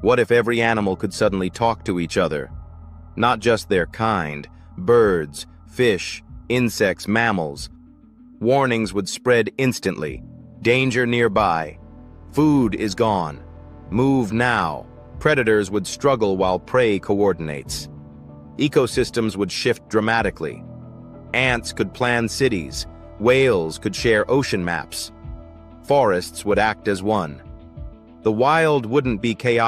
What if every animal could suddenly talk to each other? Not just their kind, birds, fish, insects, mammals. Warnings would spread instantly. Danger nearby. Food is gone. Move now. Predators would struggle while prey coordinates. Ecosystems would shift dramatically. Ants could plan cities. Whales could share ocean maps. Forests would act as one. The wild wouldn't be chaotic.